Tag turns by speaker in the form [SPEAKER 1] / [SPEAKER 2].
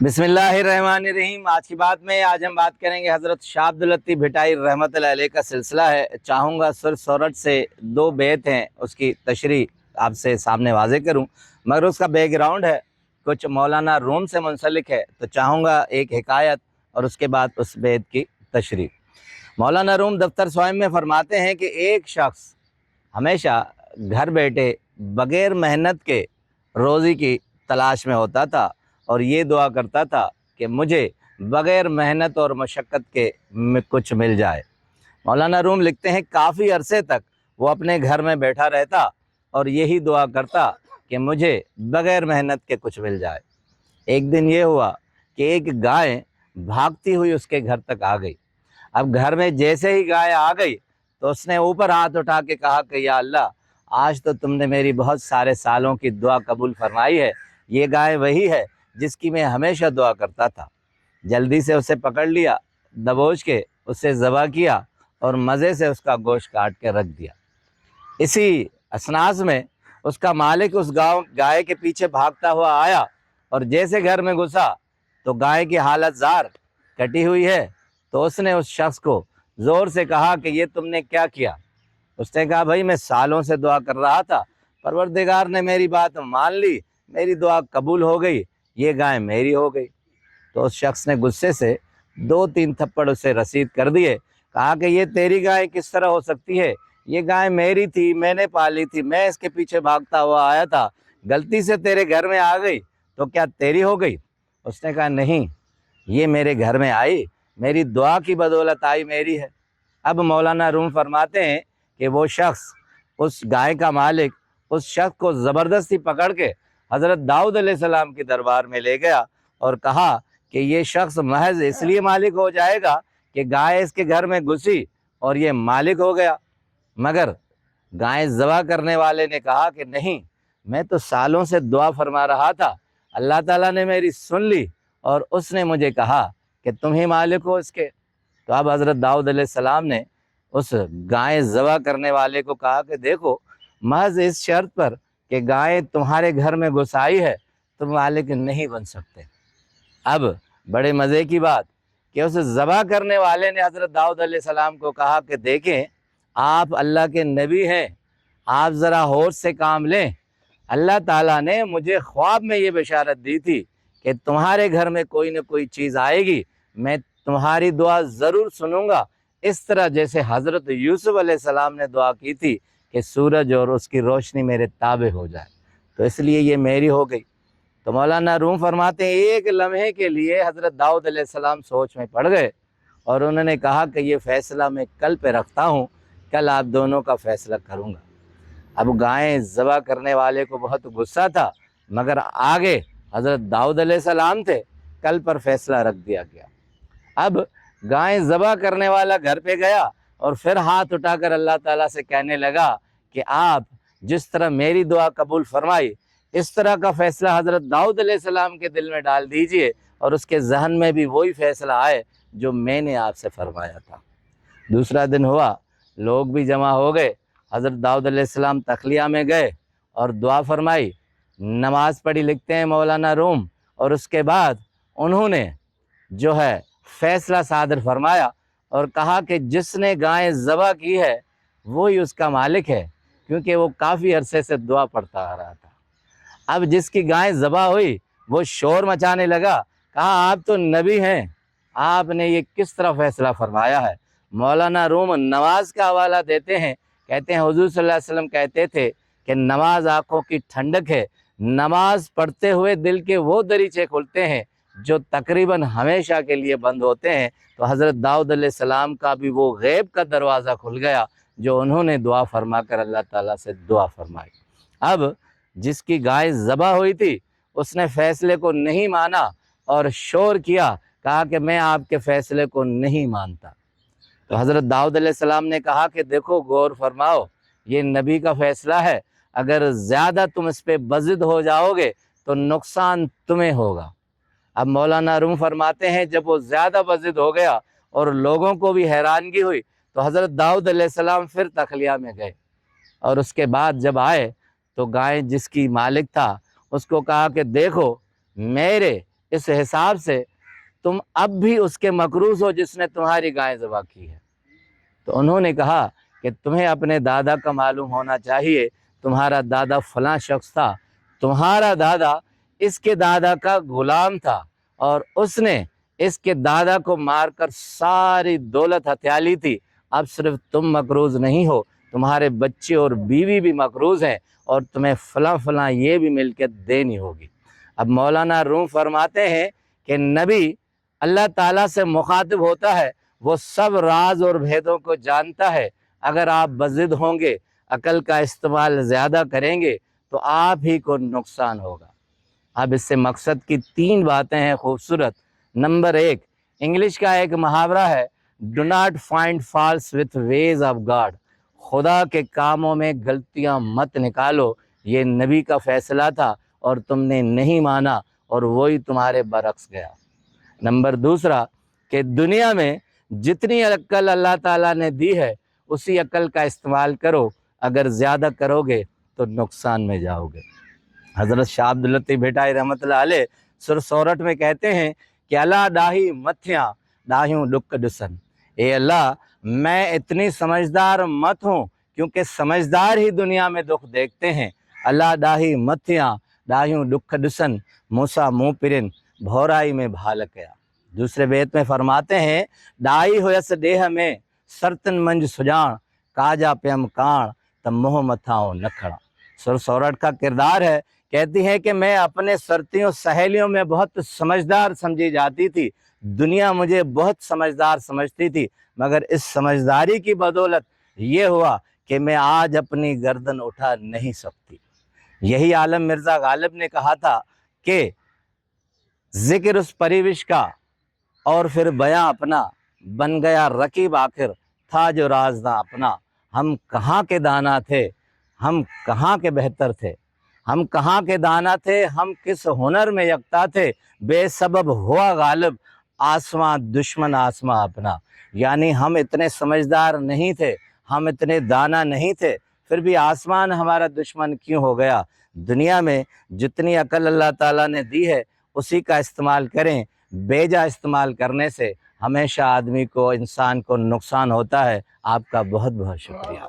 [SPEAKER 1] बिस्मिल्लाहिर्रहमानिर्रहीम। आज की बात में हम बात करेंगे हज़रत शाह अब्दुल लतीफ़ भिटाई रहमतुल्लाह अलैह का सिलसिला है। चाहूँगा सुर सोरठ से दो बेत हैं उसकी तशरीह आपसे सामने वाज़े करूँ, मगर उसका बैकग्राउंड है कुछ मौलाना रूम से मुंसलिक है, तो चाहूँगा एक हिकायत और उसके बाद उस बेत की तशरीह। मौलाना रूम दफ्तर स्वाइम में फरमाते हैं कि एक शख्स हमेशा घर बैठे बग़ैर मेहनत के रोज़ी की तलाश में होता था और ये दुआ करता था कि मुझे बग़ैर मेहनत और मशक्क़त के कुछ मिल जाए। मौलाना रूम लिखते हैं काफ़ी अरसे तक वो अपने घर में बैठा रहता और यही दुआ करता कि मुझे बग़ैर मेहनत के कुछ मिल जाए। एक दिन ये हुआ कि एक गाय भागती हुई उसके घर तक आ गई। अब घर में जैसे ही गाय आ गई तो उसने ऊपर हाथ उठा के कहा कि या अल्लाह, आज तो तुमने मेरी बहुत सारे सालों की दुआ कबूल फरमाई है। ये गाय वही है जिसकी मैं हमेशा दुआ करता था। जल्दी से उसे पकड़ लिया, दबोच के उसे ज़बह किया और मज़े से उसका गोश्त काट के रख दिया। इसी असनास में उसका मालिक उस गाय के पीछे भागता हुआ आया और जैसे घर में घुसा तो गाय की हालत ज़ार कटी हुई है। तो उसने उस शख्स को ज़ोर से कहा कि ये तुमने क्या किया? उसने कहा, भाई मैं सालों से दुआ कर रहा था, परवरदिगार ने मेरी बात मान ली, मेरी दुआ कबूल हो गई, ये गाय मेरी हो गई। तो उस शख्स ने गुस्से से 2-3 थप्पड़ उसे रसीद कर दिए। कहा कि ये तेरी गाय किस तरह हो सकती है? ये गाय मेरी थी, मैंने पाली थी, मैं इसके पीछे भागता हुआ आया था, गलती से तेरे घर में आ गई तो क्या तेरी हो गई? उसने कहा, नहीं, ये मेरे घर में आई, मेरी दुआ की बदौलत आई, मेरी है। अब मौलाना रूम फरमाते हैं कि वो शख्स, उस गाय का मालिक, उस शख्स को ज़बरदस्ती पकड़ के हज़रत दाऊद अलैहिस्सलाम के दरबार में ले गया और कहा कि ये शख्स महज इसलिए मालिक हो जाएगा कि गाय इसके घर में घुसी और ये मालिक हो गया। मगर गाय ज़बह करने वाले ने कहा कि नहीं, मैं तो सालों से दुआ फरमा रहा था, अल्लाह ताला ने मेरी सुन ली और उसने मुझे कहा कि तुम ही मालिक हो इसके। तो अब हज़रत दाऊद अलैहिस्सलाम ने उस गाय ज़बह करने वाले को कहा कि देखो, महज इस शर्त पर कि गाय तुम्हारे घर में घुस आई है, तुम मालिक नहीं बन सकते। अब बड़े मज़े की बात कि उस ज़बह करने वाले ने हज़रत दाऊद अलैहिस्सलाम को कहा कि देखें, आप अल्लाह के नबी हैं, आप ज़रा होश से काम लें। अल्लाह ताला ने मुझे ख्वाब में ये बशारत दी थी कि तुम्हारे घर में कोई न कोई चीज़ आएगी, मैं तुम्हारी दुआ ज़रूर सुनूंगा, इस तरह जैसे हज़रत यूसुफ अलैहिस्सलाम ने दुआ की थी कि सूरज और उसकी रोशनी मेरे ताबे हो जाए, तो इसलिए ये मेरी हो गई। तो मौलाना रूम फरमाते हैं एक लम्हे के लिए हज़रत दाऊद अलैहिस्सलाम सोच में पड़ गए और उन्होंने कहा कि ये फ़ैसला मैं कल पे रखता हूँ, कल आप दोनों का फ़ैसला करूँगा। अब गाय ज़बह करने वाले को बहुत गुस्सा था, मगर आगे हज़रत दाऊद अलैहिस्सलाम थे, कल पर फ़ैसला रख दिया गया। अब गाय ज़बह करने वाला घर पे गया और फिर हाथ उठाकर अल्लाह ताला से कहने लगा कि आप जिस तरह मेरी दुआ कबूल फरमाई, इस तरह का फ़ैसला हज़रत दाऊद अलैहिस्सलाम के दिल में डाल दीजिए और उसके जहन में भी वही फ़ैसला आए जो मैंने आपसे फरमाया था। दूसरा दिन हुआ, लोग भी जमा हो गए, हज़रत दाऊद अलैहिस्सलाम तखलिया में गए और दुआ फरमाई, नमाज पढ़ी, लिखते हैं मौलाना रूम, और उसके बाद उन्होंने जो है फ़ैसला सादर फरमाया और कहा कि जिसने गाय ज़बह की है वही उसका मालिक है, क्योंकि वो काफ़ी अरसे से दुआ पढ़ता आ रहा था। अब जिसकी गाय ज़बह हुई वो शोर मचाने लगा, कहा आप तो नबी हैं, आपने ये किस तरह फ़ैसला फरमाया है? मौलाना रूम नमाज का हवाला देते हैं, कहते हैं हुज़ूर सल्लल्लाहु अलैहि वसल्लम कहते थे कि नमाज आँखों की ठंडक है, नमाज पढ़ते हुए दिल के वो दरीचे खुलते हैं जो तकरीबन हमेशा के लिए बंद होते हैं। तो हज़रत दाऊद अलैहिस्सलाम का भी वो गैब का दरवाज़ा खुल गया जो उन्होंने दुआ फरमा कर अल्लाह ताला से दुआ फरमाई। अब जिसकी गाय ज़बह हुई थी उसने फ़ैसले को नहीं माना और शोर किया, कहा कि मैं आपके फ़ैसले को नहीं मानता। तो हज़रत दाऊद अलैहिस्सलाम ने कहा कि देखो, गौर फरमाओ, ये नबी का फ़ैसला है, अगर ज़्यादा तुम इस पर बज़िद हो जाओगे तो नुकसान तुम्हें होगा। अब मौलाना रूम फरमाते हैं जब वो ज़्यादा बज़िद हो गया और लोगों को भी हैरानगी हुई तो हज़रत दाऊद अलैहिस्सलाम फिर तखलिया में गए और उसके बाद जब आए तो गाय जिसकी मालिक था उसको कहा कि देखो, मेरे इस हिसाब से तुम अब भी उसके मकरूज हो जिसने तुम्हारी गाय ज़बह की है। तो उन्होंने कहा कि तुम्हें अपने दादा का मालूम होना चाहिए, तुम्हारा दादा फलां शख्स था, तुम्हारा दादा इसके दादा का गुलाम था और उसने इसके दादा को मारकर सारी दौलत हथिया ली थी। अब सिर्फ तुम मकरूज नहीं हो, तुम्हारे बच्चे और बीवी भी मकरूज हैं और तुम्हें फलां फलां ये भी मिलकियत देनी होगी। अब मौलाना रूम फरमाते हैं कि नबी अल्लाह ताला से मुखातिब होता है, वो सब राज और भेदों को जानता है। अगर आप बज़िद होंगे, अकल का इस्तेमाल ज़्यादा करेंगे तो आप ही को नुकसान होगा। अब इससे मकसद की 3 बातें हैं खूबसूरत। नंबर 1, इंग्लिश का एक मुहावरा है, do not find faults with ways of God. खुदा के कामों में गलतियां मत निकालो। ये नबी का फैसला था और तुमने नहीं माना और वही तुम्हारे बरक्स गया। नंबर 2 कि दुनिया में जितनी अक्ल अल्लाह ताला ने दी है उसी अक्ल का इस्तेमाल करो, अगर ज़्यादा करोगे तो नुकसान में जाओगे। हज़रत शाह अब्दुल लतीफ़ भिटाई रहमतुल्लाह अलैह सुर सोरठ में कहते हैं कि अल्लाह डाही मथियाँ डाहियों डुक डुसन। ए अल्लाह, मैं इतनी समझदार मत हूँ क्योंकि समझदार ही दुनिया में दुख देखते हैं। अल्लाह डाही मथियाँ डाहियों डुक डुसन, मूसा मुँह पिरिन भौराई में भाल कया। दूसरे बेत में फरमाते हैं, डाई होयस देह में सरतन मंज सुजान, काजा प्यम कान तब मोह मथाओं नखड़ा। सुर सोरठ का किरदार है, कहती है कि मैं अपने सरतियों सहेलियों में बहुत समझदार समझी जाती थी, दुनिया मुझे बहुत समझदार समझती थी, मगर इस समझदारी की बदौलत ये हुआ कि मैं आज अपनी गर्दन उठा नहीं सकती। यही आलम मिर्ज़ा गालिब ने कहा था कि जिक्र उस परिविश का और फिर बयां अपना, बन गया रकीब आखिर था जो राज ना अपना। हम कहाँ के दाना थे, हम कहाँ के बेहतर थे, हम कहाँ के दाना थे, हम किस हुनर में यकता थे, बेसबब हुआ गालिब आसमां दुश्मन आसमां अपना। यानी हम इतने समझदार नहीं थे, हम इतने दाना नहीं थे, फिर भी आसमान हमारा दुश्मन क्यों हो गया। दुनिया में जितनी अकल अल्लाह ताला ने दी है उसी का इस्तेमाल करें, बेजा इस्तेमाल करने से हमेशा आदमी को, इंसान को नुकसान होता है। आपका बहुत बहुत शुक्रिया।